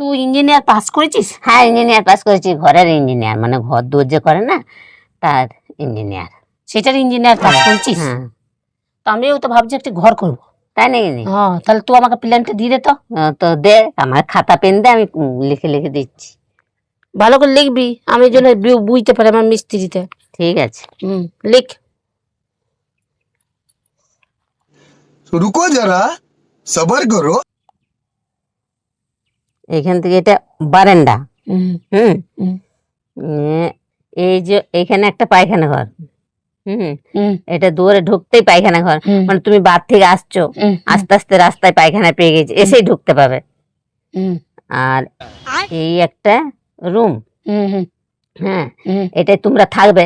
তুই engineer pass করেছিস? হ্যাঁ ইঞ্জিনিয়ার পাস করেছি, ঘরের ইঞ্জিনিয়ার, মানে ঘর দৌড় যে করে না তার ইঞ্জিনিয়ার। সেটার ইঞ্জিনিয়ার পাস করেছিস? হ্যাঁ। তো আমিও তো ভাবছি একটা ঘর করবো। তাই নাকি? হ্যাঁ, তাহলে তুই আমাকে প্ল্যানটা দিয়ে দে তো। তো দে, আমার খাতা পেন দে, আমি লিখে লিখে দিচ্ছি। ভালো করে লিখবি, আমি যেন বুঝতে পারি আমার মিস্ত্রিতে। ঠিক আছে। লিখ। रुको जरा सबर करो। এখান থেকে এটা বারান্দা। হুম। এই যে এখানে একটা পায়খানা ঘর। হুম। এটা দুয়ারে ঢুকতেই পায়খানা ঘর, মানে তুমি বাদ থেকে আসছো, আস্তে আস্তে রাস্তায় পায়খানা পেয়ে গেছে, এসেই ঢুকতে পাবে। আর এই একটা রুম। হ্যাঁ, এটাই তোমরা থাকবে,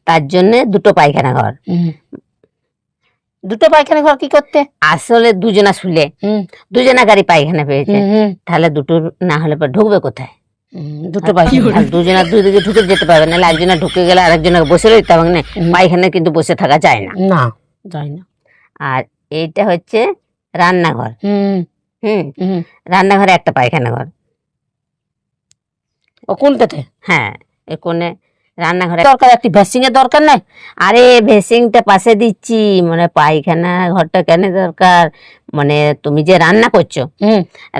তার জন্য দুটো পায়খানা ঘর। দুটো পায়খানা ঘর কি করতে? আসলে দুজনা শুলে দুজনা গাড়ি পায়খানা পেয়েছে, তাহলে দুটো না হলে ঢুকবে কোথায়? দুটো পায়খানা, দুজনা দুদিকে ঢুকে যেতে পারবে, নাহলে একজনা ঢুকে গেলে আরেকজনকে বসে রইতে হবে না, পায়খানা কিন্তু বসে থাকা যায় না। না যায় না। আর এইটা হচ্ছে রান্নাঘর। রান্নাঘরে একটা পায়খানা ঘর। ও কোনটাতে? হ্যাঁ, এই কোণে রান্নাঘরে দরকার, একটি ভেসিং এর দরকার নাই? আরে ভেসিংটা পাশে দিচ্ছি, মানে পায়খানা ঘরটা কেন দরকার, মানে তুমি যে রান্না করছো,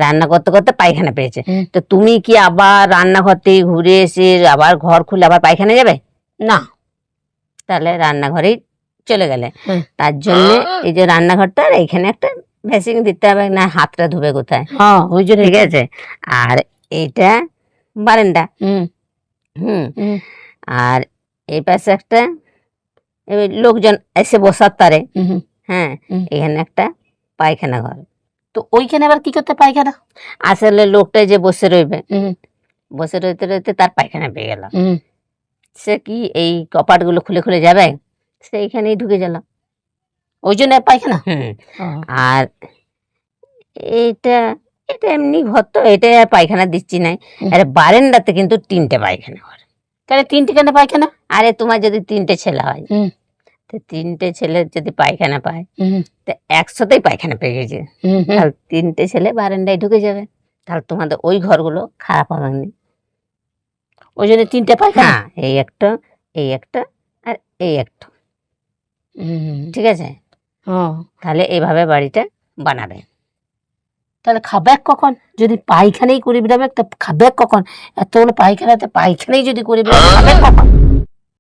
রান্না করতে করতে পায়খানা পেয়েছে, তো তুমি কি আবার রান্নাঘর থেকে ঘুরে এসে আবার ঘর খুলে আবার পায়খানা যাবে না? তাহলে রান্নাঘরেই চলে গেলে, তার জন্য এই যে রান্নাঘরটা এইখানে একটা ভেসিং দিতে হবে, না হাতটা ধুবে কোথায়? হ্যাঁ, ওই জন্য। ঠিক আছে। আর এইটা বারান্দা। আর এই পাশে একটা লোকজন এসে বসার তারে। হ্যাঁ, এখানে একটা পায়খানা ঘর। তো ওইখানে আবার কি করতে পায়খানা? আসলে লোকটা যে বসে রইবে, বসে রইতে রইতে তার পায়খানা পেয়ে গেল, সে কি এই কপাটগুলো খুলে খুলে যাবে, সে এইখানেই ঢুকে গেল, ওই জন্য পায়খানা। আর এটা এটা এমনি ঘর, তো এটা পায়খানা দিচ্ছি নাই। আরে বারান্দাতে কিন্তু 3টে পায়খানা ঘর। তাহলে 3টে কেন পায়খানা? আরে তোমার যদি 3টে ছেলে হয়, তো 3টে ছেলে যদি পায়খানা পায়, তো একসাথেই পায়খানা পেয়ে গেছে, তাহলে 3টে ছেলে বারান্দায় ঢুকে যাবে, তাহলে তোমাদের ওই ঘরগুলো খারাপ হবে না। ওই জন্য 3টে পায়খানা। এই একটা, এই একটা, আর এই একটা। ঠিক আছে, তাহলে এইভাবে বাড়িটা বানাবে। তাহলে খাবে কখন? যদি পায়খানাই করে বেড়াবে, তা খাবে কখন? এতগুলো পায়খানাতে পায়খানাই যদি করে বেড়াবে, খাবে কখন?